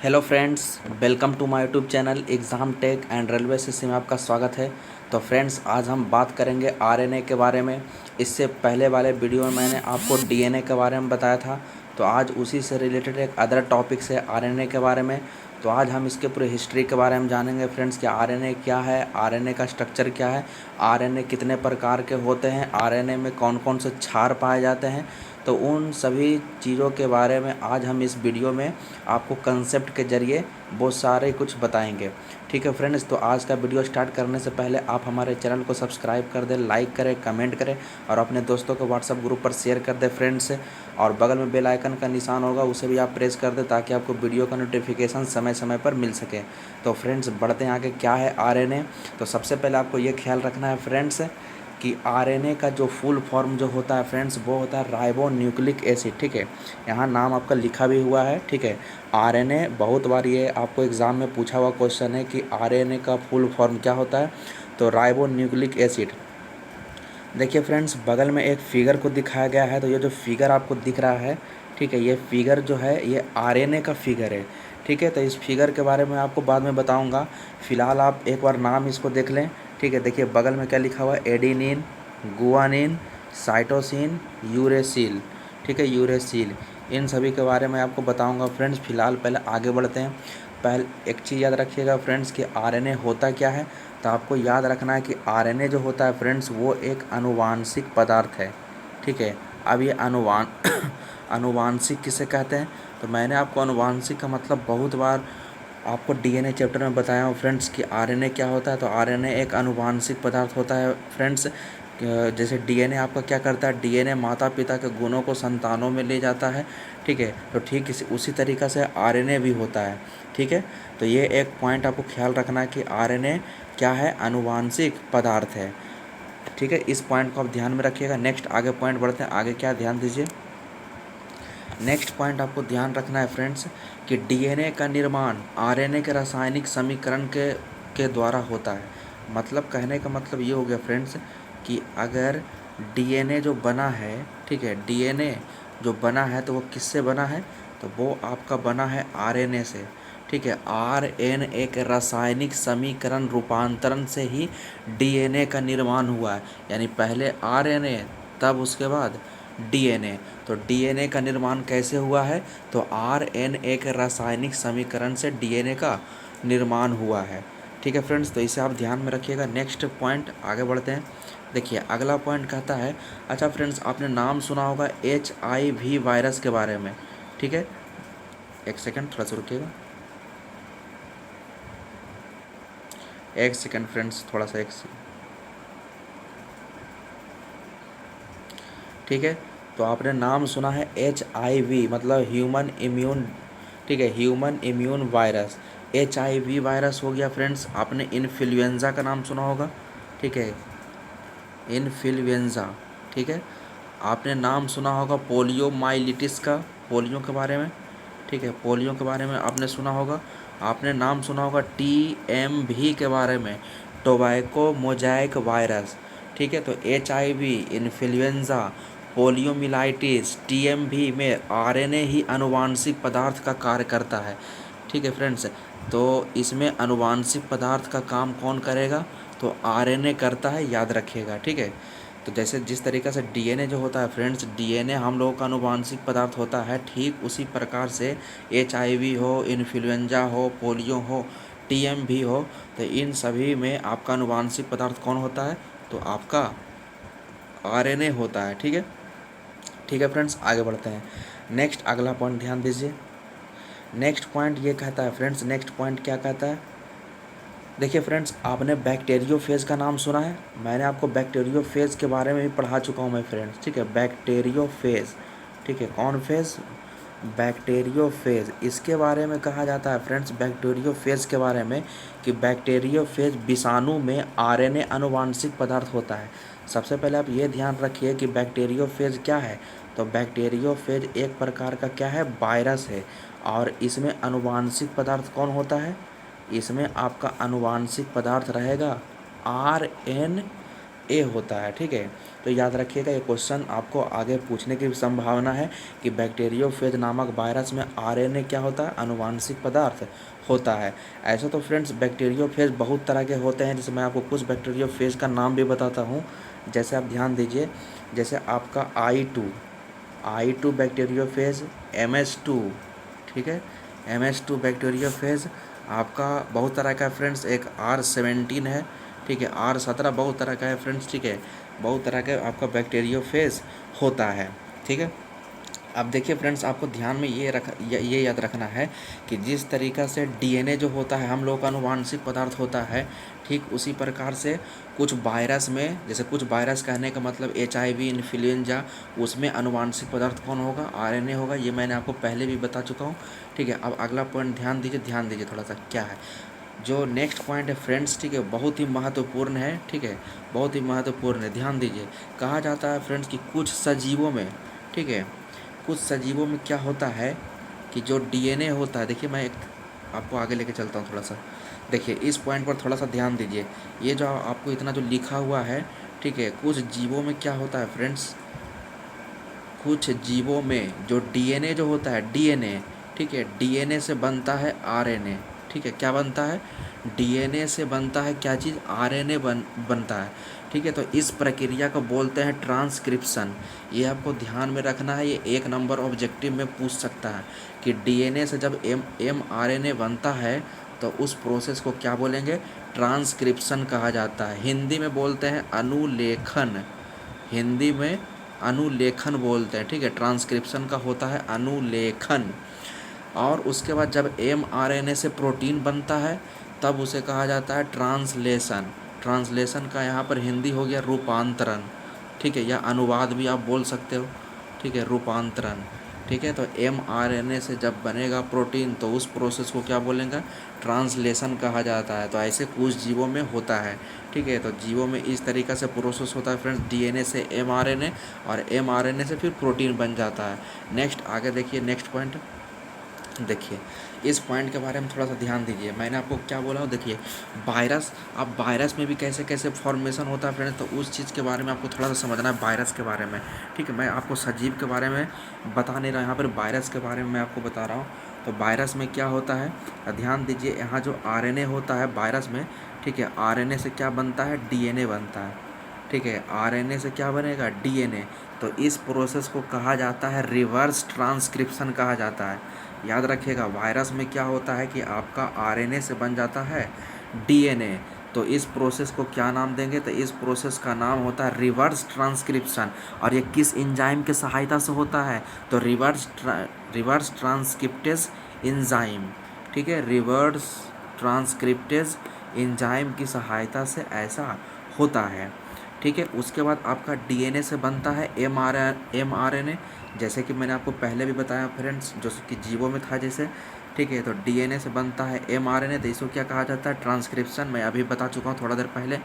Hello friends, welcome to my YouTube channel exam tech and railway system में आपका स्वागत है। तो फ्रेंड्स, आज हम बात करेंगे आरएनए के बारे में। इससे पहले वाले वीडियो में मैंने आपको डीएनए के बारे में बताया था, तो आज उसी से रिलेटेड एक अदर टॉपिक है आरएनए के बारे में। तो आज हम इसके पूरे हिस्ट्री के बारे में जानेंगे फ्रेंड्स कि आरएनए क्या है, आरएनए का स्ट्रक्चर क्या है, आरएनए कितने प्रकार के होते हैं, आरएनए में कौन कौन से क्षार पाए जाते हैं। तो उन सभी चीज़ों के बारे में आज हम इस वीडियो में आपको कंसेप्ट के ज़रिए बहुत सारे कुछ बताएंगे। ठीक है फ्रेंड्स, तो आज का वीडियो स्टार्ट करने से पहले आप हमारे चैनल को सब्सक्राइब कर दें, लाइक करें, कमेंट करें और अपने दोस्तों को व्हाट्सएप ग्रुप पर शेयर कर दें फ्रेंड्स। और बगल में बेल आइकन का निशान होगा, उसे भी आप प्रेस कर दें ताकि आपको वीडियो का नोटिफिकेशन समय समय पर मिल सके। तो फ्रेंड्स, बढ़ते हैं आगे। क्या है आरएनए? तो सबसे पहले आपको ये ख्याल रखना है फ्रेंड्स कि आरएनए का जो फुल फॉर्म जो होता है फ्रेंड्स, वो होता है राइबो न्यूक्लिक एसिड। ठीक है, यहाँ नाम आपका लिखा भी हुआ है। ठीक है, आरएनए बहुत बार ये आपको एग्ज़ाम में पूछा हुआ क्वेश्चन है कि आरएनए का फुल फॉर्म क्या होता है। तो राइबो न्यूक्लिक एसिड। देखिए फ्रेंड्स, बगल में एक फिगर को दिखाया गया है। तो ये जो फिगर आपको दिख रहा है, ठीक है, ये फिगर जो है ये आरएनए का फिगर है। ठीक है, तो इस फिगर के बारे में आपको बाद में बताऊंगा। फ़िलहाल आप एक बार नाम इसको देख लें। ठीक है, देखिए बगल में क्या लिखा हुआ है, एडिनिन, गुआनिन, साइटोसिन, यूरेसिल। ठीक है, यूरेसिल, इन सभी के बारे में आपको बताऊंगा फ्रेंड्स। फ़िलहाल पहले आगे बढ़ते हैं। पहले एक चीज़ याद रखिएगा फ्रेंड्स कि आरएनए होता क्या है। तो आपको याद रखना है कि आरएनए जो होता है फ्रेंड्स, वो एक आनुवांशिक पदार्थ है। ठीक है, अब ये आनुवांशिक किसे कहते हैं? तो मैंने आपको आनुवांशिक का मतलब बहुत बार आपको डीएनए चैप्टर में बताया हूँ फ्रेंड्स कि आरएनए क्या होता है। तो आरएनए एक आनुवांशिक पदार्थ होता है फ्रेंड्स। जैसे डीएनए आपका क्या करता है, डीएनए माता पिता के गुणों को संतानों में ले जाता है। ठीक है, तो ठीक उसी तरीक़ा से आरएनए भी होता है। ठीक है, तो ये एक पॉइंट आपको ख्याल रखना है कि आरएनए क्या है, आनुवांशिक पदार्थ है। ठीक है, इस पॉइंट को आप ध्यान में रखिएगा। नेक्स्ट आगे पॉइंट बढ़ते हैं। आगे क्या ध्यान दीजिए, नेक्स्ट पॉइंट आपको ध्यान रखना है फ्रेंड्स कि डीएनए का निर्माण आरएनए के रासायनिक समीकरण के द्वारा होता है। मतलब कहने का मतलब ये हो गया फ्रेंड्स कि अगर डीएनए जो बना है, ठीक है, डीएनए जो बना है तो वो किससे बना है? तो वो आपका बना है आरएनए से। ठीक है, आरएनए के रासायनिक समीकरण रूपांतरण से ही डीएनए का निर्माण हुआ है। यानी पहले आरएनए, तब उसके बाद डीएनए। तो डीएनए का निर्माण कैसे हुआ है? तो आरएनए के रासायनिक समीकरण से डीएनए का निर्माण हुआ है। ठीक है फ्रेंड्स, तो इसे आप ध्यान में रखिएगा। नेक्स्ट पॉइंट आगे बढ़ते हैं। देखिए अगला पॉइंट कहता है, अच्छा फ्रेंड्स, आपने नाम सुना होगा HIV वायरस के बारे में। ठीक है, एक सेकंड, थोड़ा सा रुकिएगा, एक सेकंड फ्रेंड्स, थोड़ा सा ठीक है, तो आपने नाम सुना है HIV मतलब ह्यूमन इम्यून, ठीक है, human immune virus. HIV virus हो गया फ्रेंड्स। आपने इन्फ्लुएंजा का नाम सुना होगा। ठीक है, इन्फ्लुएंजा। ठीक है, आपने नाम सुना होगा पोलियोमाइलिटिस का, पोलियो के बारे में। ठीक है, पोलियो के बारे में आपने सुना होगा। आपने नाम सुना होगा TMV के बारे में, टोबैको मोज़ाइक वायरस। ठीक है, तो HIV, इन्फ्लुएंजा, पोलियोमिलाइटिस, TMV में आरएनए ही आनुवांशिक पदार्थ का कार्य करता है। ठीक है फ्रेंड्स, तो इसमें आनुवांशिक पदार्थ का काम कौन करेगा? तो आरएनए करता है, याद रखिएगा। ठीक है, तो जैसे जिस तरीक़े से डीएनए जो होता है फ्रेंड्स, डीएनए हम लोगों का आनुवांशिक पदार्थ होता है, ठीक उसी प्रकार से HIV हो, इन्फ्लुएंजा हो, पोलियो हो, TMV हो, तो इन सभी में आपका आनुवांशिक पदार्थ कौन होता है? तो आपका आरएनए होता है। ठीक है, ठीक है फ्रेंड्स, आगे बढ़ते हैं। नेक्स्ट अगला पॉइंट ध्यान दीजिए। नेक्स्ट पॉइंट ये कहता है फ्रेंड्स, नेक्स्ट पॉइंट क्या कहता है? देखिए फ्रेंड्स, आपने बैक्टीरियोफेज का नाम सुना है। मैंने आपको बैक्टीरियोफेज के बारे में भी पढ़ा चुका हूँ मैं फ्रेंड्स। ठीक है, बैक्टीरियोफेज। ठीक है, कौन फेज? बैक्टीरियोफेज। इसके बारे में कहा जाता है फ्रेंड्स, बैक्टीरियोफेज के बारे में, कि बैक्टीरियोफेज विषाणु में आरएनए आनुवांशिक पदार्थ होता है। सबसे पहले आप ये ध्यान रखिए कि बैक्टीरियोफेज क्या है। तो बैक्टीरियोफेज एक प्रकार का क्या है, वायरस है। और इसमें आनुवांशिक पदार्थ कौन होता है? इसमें आपका आनुवांशिक पदार्थ रहेगा RNA। ए होता है, ठीक है। तो याद रखिएगा ये क्वेश्चन आपको आगे पूछने की संभावना है कि बैक्टीरियोफेज नामक वायरस में आरएनए क्या होता है, आनुवांशिक पदार्थ होता है। ऐसे तो फ्रेंड्स बैक्टीरियोफेज बहुत तरह के होते हैं, जैसे मैं आपको कुछ बैक्टीरियोफेज का नाम भी बताता हूँ। जैसे आप ध्यान दीजिए, जैसे आपका आई टू बैक्टीरियोफेज, MS2, ठीक है, MS2 बैक्टीरियोफेज आपका बहुत तरह का है फ्रेंड्स। एक R17 है, ठीक है, R17 बहुत तरह का है फ्रेंड्स, ठीक है, बहुत तरह का आपका बैक्टीरियोफेज होता है, ठीक है। अब देखिए फ्रेंड्स, आपको ध्यान में ये याद रखना है कि जिस तरीक़ा से डीएनए जो होता है हम लोग का आनुवांशिक पदार्थ होता है, ठीक उसी प्रकार से कुछ वायरस में, जैसे कुछ वायरस कहने का मतलब HIV, इन्फ्लुएंजा, उसमें आनुवांशिक पदार्थ कौन होगा, आरएनए होगा। ये मैंने आपको पहले भी बता चुका हूँ, ठीक है। अब अगला पॉइंट ध्यान दीजिए थोड़ा सा क्या है। जो नेक्स्ट पॉइंट है फ्रेंड्स, ठीक है, बहुत ही महत्वपूर्ण है, ठीक है, बहुत ही महत्वपूर्ण है, ध्यान दीजिए। कहा जाता है फ्रेंड्स कि कुछ सजीवों में, ठीक है, कुछ सजीवों में क्या होता है कि जो डीएनए होता है, देखिए मैं एक आपको आगे लेके चलता हूँ थोड़ा सा। देखिए इस पॉइंट पर थोड़ा सा ध्यान दीजिए। ये जो आपको इतना जो लिखा हुआ है, ठीक है, कुछ जीवों में क्या होता है फ्रेंड्स, कुछ जीवों में जो डीएनए जो होता है, डीएनए, ठीक है, डीएनए से बनता है आरएनए, ठीक है, क्या बनता है, डीएनए से बनता है क्या चीज़, आरएनए बनता है, ठीक है। तो इस प्रक्रिया को बोलते हैं ट्रांसक्रिप्शन। ये आपको ध्यान में रखना है, ये 1 नंबर ऑब्जेक्टिव में पूछ सकता है कि डीएनए से जब mRNA बनता है तो उस प्रोसेस को क्या बोलेंगे, ट्रांसक्रिप्शन कहा जाता है। हिंदी में बोलते हैं अनुलेखन, हिंदी में अनुलेखन बोलते हैं, ठीक है। ट्रांसक्रिप्शन का होता है अनुलेखन। और उसके बाद जब mRNA से प्रोटीन बनता है तब उसे कहा जाता है ट्रांसलेशन। ट्रांसलेशन का यहाँ पर हिंदी हो गया रूपांतरण, ठीक है, या अनुवाद भी आप बोल सकते हो, ठीक है, रूपांतरण, ठीक है। तो mRNA से जब बनेगा प्रोटीन तो उस प्रोसेस को क्या बोलेंगे, ट्रांसलेशन कहा जाता है। तो ऐसे कुछ जीवों में होता है, ठीक है। तो जीवों में इस तरीक़ा से प्रोसेस होता है फ्रेंड्स, डीएनए से mRNA और mRNA से फिर प्रोटीन बन जाता है। नेक्स्ट आगे देखिए, नेक्स्ट पॉइंट देखिए, इस पॉइंट के बारे में थोड़ा सा ध्यान दीजिए। मैंने आपको क्या बोला हूँ, देखिए वायरस, अब वायरस में भी कैसे कैसे फॉर्मेशन होता है फ्रेंड्स, तो उस चीज़ के बारे में आपको थोड़ा सा समझना है, वायरस के बारे में, ठीक है। मैं आपको सजीव के बारे में बता नहीं रहा, यहाँ पर वायरस के बारे में मैं आपको बता रहा हूँ। तो वायरस में क्या होता है, ध्यान दीजिए, यहाँ जो आरएनए होता है वायरस में, ठीक है, आरएनए से क्या बनता है, डीएनए बनता है, ठीक है, आरएनए से क्या बनेगा, डीएनए। तो इस प्रोसेस को कहा जाता है रिवर्स ट्रांसक्रिप्शन कहा जाता है। याद रखिएगा, वायरस में क्या होता है कि आपका आरएनए से बन जाता है डीएनए। तो इस प्रोसेस को क्या नाम देंगे, तो इस प्रोसेस का नाम होता है रिवर्स ट्रांसक्रिप्शन। और ये किस एंजाइम की सहायता से होता है, तो रिवर्स ट्रांसक्रिप्टेज एंजाइम, ठीक है, रिवर्स ट्रांसक्रिप्टेज एंजाइम की सहायता से ऐसा होता है, ठीक है। उसके बाद आपका डीएनए से बनता है mRNA, जैसे कि मैंने आपको पहले भी बताया फ्रेंड्स, जो कि जीवों में था जैसे, ठीक है। तो डीएनए से बनता है mRNA, तो इसको क्या कहा जाता है, ट्रांसक्रिप्शन, मैं अभी बता चुका हूँ थोड़ा देर पहले,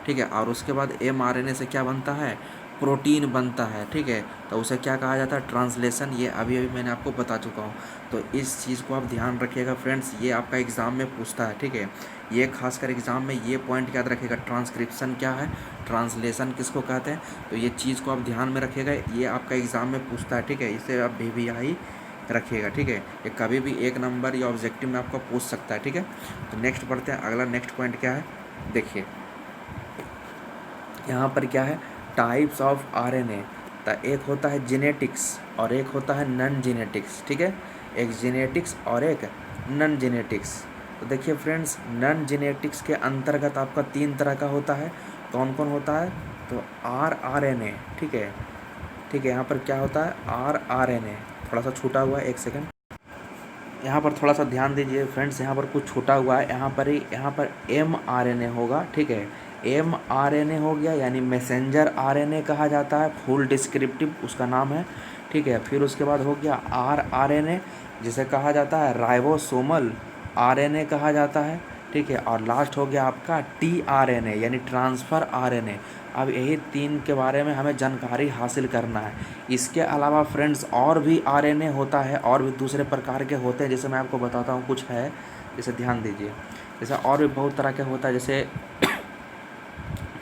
ठीक है। और उसके बाद mRNA से क्या बनता है, प्रोटीन बनता है, ठीक है। तो उसे क्या कहा जाता है, ट्रांसलेशन, ये अभी अभी मैंने आपको बता चुका हूँ। तो इस चीज़ को आप ध्यान रखिएगा फ्रेंड्स, ये आपका एग्ज़ाम में पूछता है, ठीक है। ये खासकर एग्ज़ाम में ये पॉइंट याद रखिएगा, ट्रांसक्रिप्शन क्या है, ट्रांसलेशन किसको कहते हैं, तो ये चीज़ को आप ध्यान में रखिएगा, ये आपका एग्ज़ाम में पूछता है, ठीक है। इसे आप VVI रखिएगा, ठीक है। ये कभी भी 1 नंबर या ऑब्जेक्टिव में आपको पूछ सकता है, ठीक है। तो नेक्स्ट बढ़ते हैं, अगला नेक्स्ट पॉइंट क्या है, देखिए यहाँ पर क्या है, टाइप्स ऑफ आरएनए। तो एक होता है जेनेटिक्स और एक होता है नॉन जेनेटिक्स, ठीक है, एक जेनेटिक्स और एक नॉन जेनेटिक्स। तो देखिए फ्रेंड्स, नॉन जेनेटिक्स के अंतर्गत आपका 3 तरह का होता है। कौन कौन होता है, तो rRNA, ठीक है, ठीक है, यहाँ पर क्या होता है, rRNA, थोड़ा सा छूटा हुआ है, 1 सेकंड, यहाँ पर थोड़ा सा ध्यान दीजिए फ्रेंड्स, यहाँ पर कुछ छूटा हुआ है, यहाँ पर mRNA होगा, ठीक है, mRNA हो गया, यानी मैसेंजर आरएनए कहा जाता है, फुल डिस्क्रिप्टिव उसका नाम है, ठीक है। फिर उसके बाद हो गया rRNA, जिसे कहा जाता है राइबोसोमल आरएनए कहा जाता है, ठीक है। और लास्ट हो गया आपका tRNA, यानी ट्रांसफ़र आरएनए। अब यही 3 के बारे में हमें जानकारी हासिल करना है। इसके अलावा फ्रेंड्स और भी आरएनए होता है, और भी दूसरे प्रकार के होते हैं, जैसे मैं आपको बताता हूँ, कुछ है, जैसे ध्यान दीजिए, जैसे और भी बहुत तरह के होता है,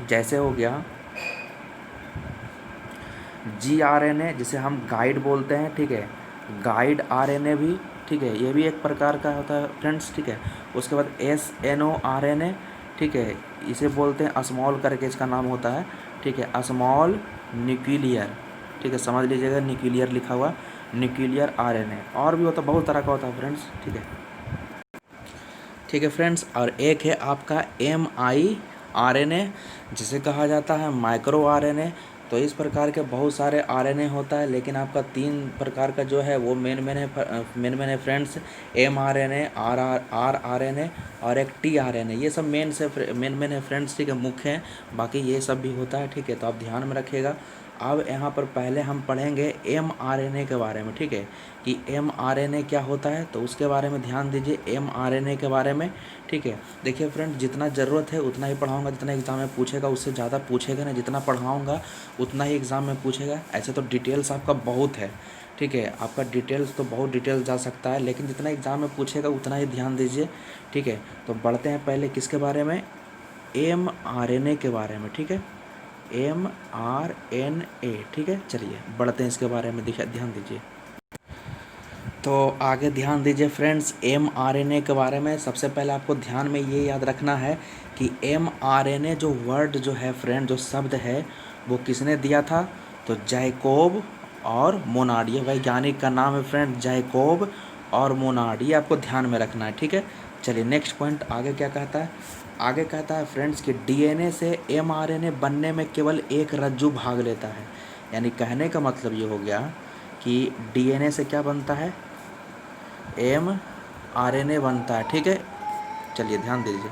जैसे हो गया, जीआरएनए जिसे हम गाइड बोलते हैं, ठीक है, गाइड आरएनए भी, ठीक है, ये भी एक प्रकार का होता है फ्रेंड्स, ठीक है। उसके बाद एसएनओआरएनए, ठीक है, इसे बोलते हैं स्मॉल करके इसका नाम होता है, ठीक है, स्मॉल न्यूक्लियर, ठीक है, समझ लीजिएगा, न्यूक्लियर लिखा हुआ, न्यूक्लियर आरएनए। और भी होता, बहुत तरह का होता है फ्रेंड्स, ठीक है, ठीक है फ्रेंड्स। और एक है आपका mRNA जिसे कहा जाता है माइक्रो आरएनए। तो इस प्रकार के बहुत सारे आरएनए होता है, लेकिन आपका 3 प्रकार का जो है वो मेन है फ्रेंड्स, mRNA, rRNA और एक tRNA। ये सब मेन है फ्रेंड्स, ठीक है, मुख्य हैं, बाकी ये सब भी होता है, ठीक है, तो आप ध्यान में रखिएगा। अब यहाँ पर पहले हम पढ़ेंगे mRNA के बारे में, ठीक है, कि mRNA क्या होता है, तो उसके बारे में ध्यान दीजिए, mRNA के बारे में, ठीक है। देखिए फ्रेंड, जितना ज़रूरत है उतना ही पढ़ाऊँगा, जितना एग्ज़ाम में पूछेगा उससे ज़्यादा पूछेगा नहीं, जितना पढ़ाऊँगा उतना ही एग्ज़ाम में पूछेगा। ऐसे तो डिटेल्स आपका बहुत है, ठीक है, आपका डिटेल्स तो बहुत डिटेल्स जा सकता है, लेकिन जितना एग्ज़ाम में पूछेगा उतना ही ध्यान दीजिए, ठीक है। तो बढ़ते हैं पहले किसके बारे में, mRNA के बारे में, ठीक है, mRNA, ठीक है। चलिए बढ़ते हैं इसके बारे में, ध्यान दीजिए। तो आगे ध्यान दीजिए फ्रेंड्स, mRNA के बारे में सबसे पहले आपको ध्यान में ये याद रखना है कि mRNA जो वर्ड जो है फ्रेंड, जो शब्द है, वो किसने दिया था, तो जैकोब और मोनाड, ये वैज्ञानिक का नाम है फ्रेंड, जैकोब और मोनाड, ये आपको ध्यान में रखना है, ठीक है। चलिए नेक्स्ट पॉइंट आगे क्या कहता है, आगे कहता है फ्रेंड्स कि डीएनए से mRNA बनने में केवल एक रज्जु भाग लेता है। यानी कहने का मतलब ये हो गया कि डीएनए से क्या बनता है, mRNA बनता है, ठीक है। चलिए ध्यान दीजिए,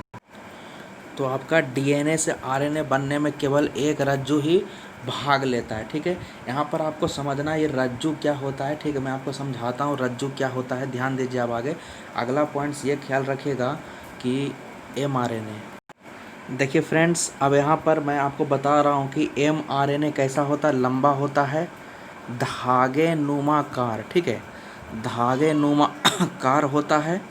तो आपका डीएनए से आरएनए बनने में केवल एक रज्जु ही भाग लेता है, ठीक है। यहाँ पर आपको समझना ये रज्जु क्या होता है, ठीक है, मैं आपको समझाता हूँ रज्जु क्या होता है, ध्यान दीजिए। आप आगे अगला पॉइंट्स ये ख्याल रखिएगा कि mRNA, देखिए फ्रेंड्स, अब यहाँ पर मैं आपको बता रहा हूँ कि mRNA कैसा होता है, लंबा होता है, धागे नुमाकार, ठीक है, धागे नुमाकार होता है,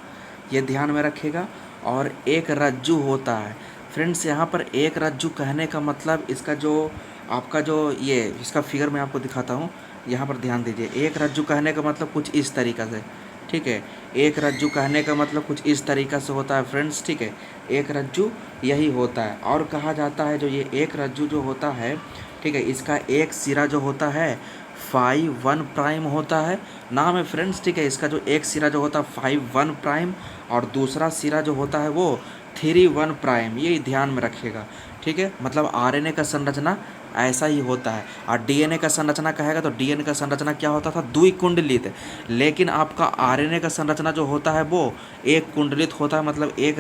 ये ध्यान में रखिएगा। और एक रज्जु होता है फ्रेंड्स, यहाँ पर एक रज्जु कहने का मतलब इसका जो आपका जो ये इसका फिगर मैं आपको दिखाता हूँ, यहाँ पर ध्यान दीजिए। एक रज्जु कहने का मतलब कुछ इस तरीक़ा से, ठीक है, एक रज्जु कहने का मतलब कुछ इस तरीक़ा से होता है फ्रेंड्स, ठीक है, एक रज्जु यही होता है। और कहा जाता है जो ये एक रज्जु जो होता है, ठीक है, इसका एक सिरा जो होता है 5 प्राइम होता है, नाम है फ्रेंड्स, ठीक है। इसका जो एक सिरा जो होता है 5 प्राइम और दूसरा सिरा जो होता है वो 3 प्राइम, ये ध्यान में रखिएगा, ठीक है। मतलब आरएनए का संरचना ऐसा ही होता है। और डीएनए का संरचना कहेगा तो डीएनए का संरचना क्या होता था, द्विकुंडलित, लेकिन आपका आरएनए का संरचना जो होता है वो एक कुंडलित होता है, मतलब एक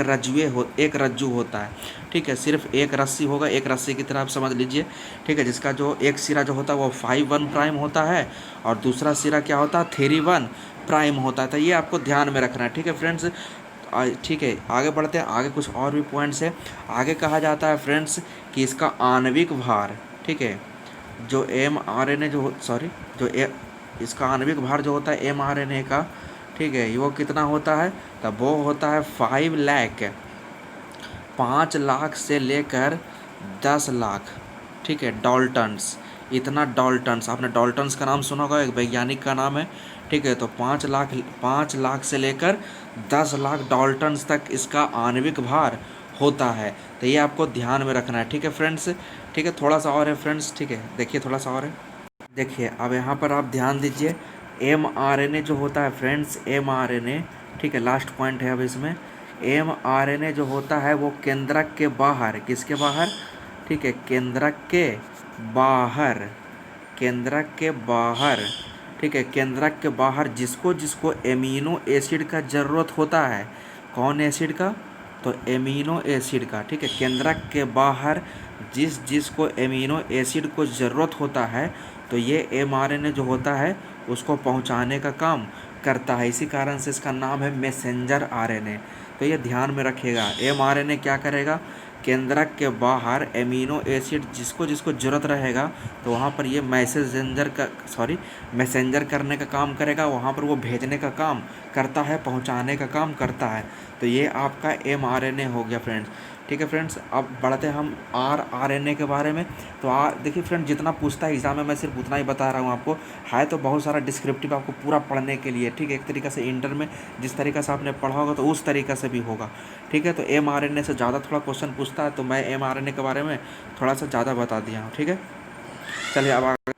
रज्जु होता है, ठीक है। सिर्फ एक रस्सी होगा, एक रस्सी की तरह आप समझ लीजिए, ठीक है, जिसका जो एक सिरा जो होता है वो 5 प्राइम होता है और दूसरा सिरा क्या होता है 3 प्राइम होता है। तो ये आपको ध्यान में रखना है, ठीक है फ्रेंड्स, ठीक है। आगे बढ़ते हैं, आगे कुछ और भी पॉइंट्स है। आगे कहा जाता है फ्रेंड्स कि इसका आणविक भार, ठीक है, जो mRNA जो इसका आणविक भार जो होता है mRNA का, ठीक है, वो कितना होता है, तब वो होता है 5 लाख से लेकर 10 लाख, ठीक है, डाल्टन्स, इतना डाल्टन्स, आपने डाल्टन्स का नाम सुना होगा, एक वैज्ञानिक का नाम है, ठीक है। तो 5 लाख से लेकर 10 लाख डाल्टन्स तक इसका आणविक भार होता है। तो ये आपको ध्यान में रखना है, ठीक है फ्रेंड्स, ठीक है। थोड़ा सा और है फ्रेंड्स, ठीक है, देखिए थोड़ा सा और है, देखिए अब यहाँ पर आप ध्यान दीजिए। mRNA जो होता है फ्रेंड्स, mRNA, ठीक है, लास्ट पॉइंट है अब इसमें। mRNA जो होता है वो केंद्रक के बाहर, किसके बाहर, ठीक है, केंद्रक के बाहर, केंद्रक के बाहर, ठीक है, केंद्रक के बाहर जिसको एमिनो एसिड का ज़रूरत होता है, कौन एसिड का, तो एमिनो एसिड का, ठीक है, केंद्रक के बाहर जिसको एमिनो एसिड को ज़रूरत होता है, तो ये mRNA जो होता है उसको पहुंचाने का काम करता है। इसी कारण से इसका नाम है मैसेंजर आरएनए। तो ये ध्यान में रखिएगा, mRNA क्या करेगा, केंद्रक के बाहर एमिनो एसिड जिसको ज़रूरत रहेगा तो वहाँ पर ये मैसेंजर करने का काम करेगा, वहाँ पर वो भेजने का काम करता है, पहुँचाने का काम करता है। तो ये आपका mRNA हो गया फ्रेंड्स, ठीक है फ्रेंड्स, अब बढ़ते हैं हम RNA के बारे में। तो देखिए फ्रेंड, जितना पूछता है एग्ज़ाम में मैं सिर्फ उतना ही बता रहा हूँ आपको। है तो बहुत सारा डिस्क्रिप्टिव आपको पूरा पढ़ने के लिए, ठीक है। एक तरीक़े से इंटर में जिस तरीक़े से आपने पढ़ा होगा तो उस तरीक़े से भी होगा, ठीक है। तो mRNA से ज़्यादा थोड़ा क्वेश्चन पूछता है, तो मैं mRNA के बारे में थोड़ा सा ज़्यादा बता दिया हूँ, ठीक है। चलिए अब आगे,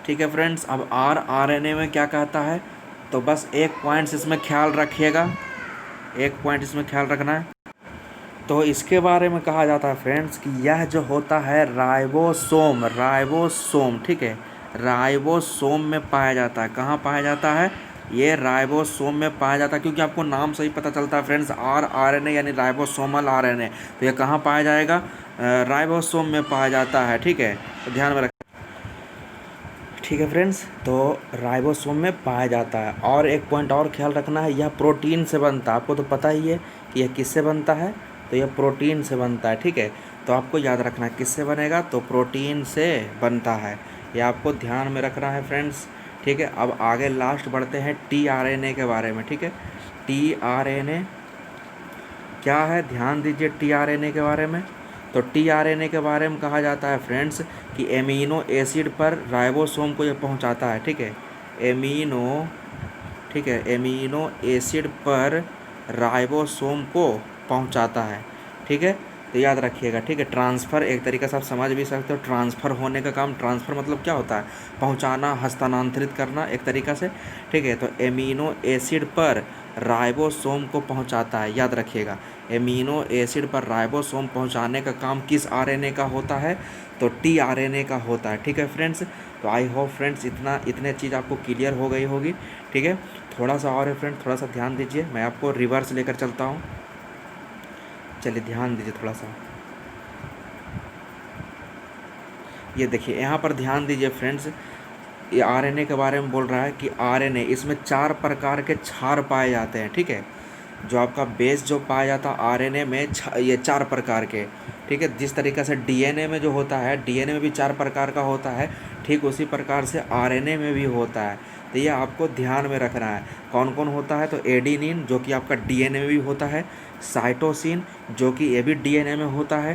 ठीक है फ्रेंड्स, अब RNA में क्या कहता है, तो बस एक पॉइंट्स इसमें ख्याल रखिएगा, एक पॉइंट इसमें ख्याल रखना है। तो इसके बारे में कहा जाता है फ्रेंड्स कि यह जो होता है राइबोसोम, ठीक है, राइबोसोम में पाया जाता है। कहाँ पाया जाता है, ये राइबोसोम में पाया जाता है, क्योंकि आपको नाम से ही पता चलता है फ्रेंड्स, RNA यानी राइबोसोमल RNA। तो ये कहाँ पाया जाएगा, राइबोसोम में पाया जाता है, ठीक है। तो ध्यान में रख, ठीक है फ्रेंड्स, तो राइबोसोम में पाया जाता है। और एक पॉइंट और ख्याल रखना है, यह प्रोटीन से बनता है। आपको तो पता ही है कि यह किससे बनता है, तो यह प्रोटीन से बनता है, ठीक है। तो आपको याद रखना है किससे बनेगा, तो प्रोटीन से बनता है, ये आपको ध्यान में रखना है फ्रेंड्स, ठीक है। अब आगे लास्ट बढ़ते हैं tRNA के बारे में, ठीक है। tRNA क्या है, ध्यान दीजिए tRNA के बारे में। तो tRNA के बारे में कहा जाता है फ्रेंड्स कि एमिनो एसिड पर राइबोसोम को ये पहुंचाता है, ठीक है। ठीक है, एमिनो एसिड पर राइबोसोम को पहुंचाता है, ठीक है। तो याद रखिएगा, ठीक है। ट्रांसफ़र एक तरीक़े से आप समझ भी सकते हो, ट्रांसफ़र होने का काम, ट्रांसफ़र मतलब क्या होता है, पहुंचाना, हस्तांतरित करना एक तरीक़ा से, ठीक है। तो एमिनो एसिड पर राइबोसोम को पहुंचाता है, याद रखिएगा। एमिनो एसिड पर राइबोसोम पहुंचाने का काम किस RNA का होता है, तो tRNA का होता है, ठीक है फ्रेंड्स। तो आई होप फ्रेंड्स इतने चीज़ आपको क्लियर हो गई होगी, ठीक है। थोड़ा सा और है फ्रेंड्स, थोड़ा सा ध्यान दीजिए, मैं आपको रिवर्स लेकर चलता हूँ। चलिए ध्यान दीजिए थोड़ा सा, ये देखिए यहाँ पर ध्यान दीजिए फ्रेंड्स, ये RNA के बारे में बोल रहा है कि RNA इसमें 4 प्रकार के क्षार पाए जाते हैं, ठीक है। जो आपका बेस जो पाया जाता है RNA में ये 4 प्रकार के, ठीक है। जिस तरीक़े से DNA में जो होता है, DNA में भी 4 प्रकार का होता है, ठीक उसी प्रकार से RNA में भी होता है। तो ये आपको ध्यान में रखना है कौन कौन होता है। तो एडिनिन जो कि आपका DNA में भी होता है, साइटोसिन जो कि ये भी DNA में होता है,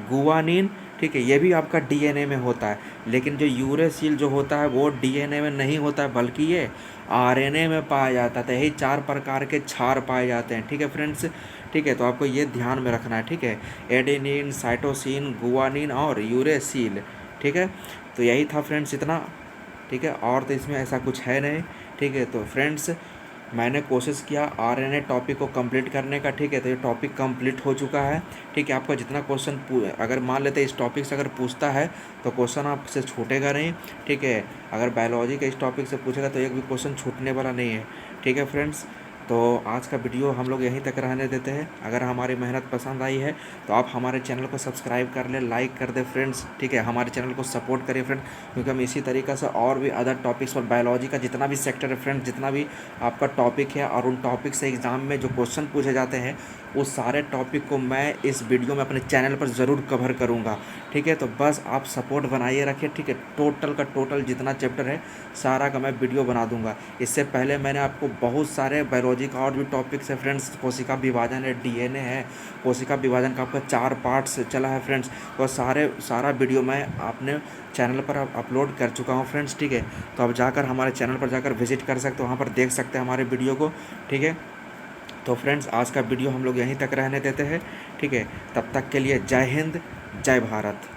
गुआनिन, ठीक है, ये भी आपका DNA में होता है। लेकिन जो यूरेसिल जो होता है वो DNA में नहीं होता है, बल्कि ये RNA में पाया जाता है। तो यही 4 प्रकार के क्षार पाए जाते हैं, ठीक है फ्रेंड्स, ठीक है। तो आपको ये ध्यान में रखना है, ठीक है। एडेनिन, साइटोसिन, गुआनिन और यूरेसिल, ठीक है। तो यही था फ्रेंड्स इतना, ठीक है। और तो इसमें ऐसा कुछ है नहीं, ठीक है। तो फ्रेंड्स मैंने कोशिश किया RNA टॉपिक को कंप्लीट करने का, ठीक है। तो ये टॉपिक कंप्लीट हो चुका है, ठीक है। आपका जितना क्वेश्चन अगर मान लेते इस टॉपिक से अगर पूछता है तो क्वेश्चन आपसे छूटेगा नहीं, ठीक है। अगर बायोलॉजी के इस टॉपिक से पूछेगा तो एक भी क्वेश्चन छूटने वाला नहीं है, ठीक है फ्रेंड्स। तो आज का वीडियो हम लोग यहीं तक रहने देते हैं। अगर हमारी मेहनत पसंद आई है तो आप हमारे चैनल को सब्सक्राइब कर लें, लाइक कर दें फ्रेंड्स, ठीक है। हमारे चैनल को सपोर्ट करिए फ्रेंड, क्योंकि हम इसी तरीक़े से और भी अदर टॉपिक्स पर, बायोलॉजी का जितना भी सेक्टर है फ्रेंड्स, जितना भी आपका टॉपिक है और उन टॉपिक से एग्ज़ाम में जो क्वेश्चन पूछे जाते हैं उस सारे टॉपिक को मैं इस वीडियो में अपने चैनल पर ज़रूर कवर करूँगा, ठीक है। तो बस आप सपोर्ट बनाइए रखिए, ठीक है। टोटल का टोटल जितना चैप्टर है सारा का मैं वीडियो बना दूंगा। इससे पहले मैंने आपको बहुत सारे बायोलॉजी का और भी टॉपिक्स है फ्रेंड्स, कोशिका विभाजन है, DNA है, कोशिका विभाजन का आपका 4 पार्ट्स चला है फ्रेंड्स। तो सारा वीडियो मैं अपने चैनल पर अपलोड कर चुका हूँ फ्रेंड्स, ठीक है। तो आप जाकर हमारे चैनल पर जाकर विजिट कर सकते हो, वहाँ पर देख सकते हैं हमारे वीडियो को, ठीक है। तो फ्रेंड्स आज का वीडियो हम लोग यहीं तक रहने देते हैं, ठीक है। तब तक के लिए जय हिंद, जय भारत।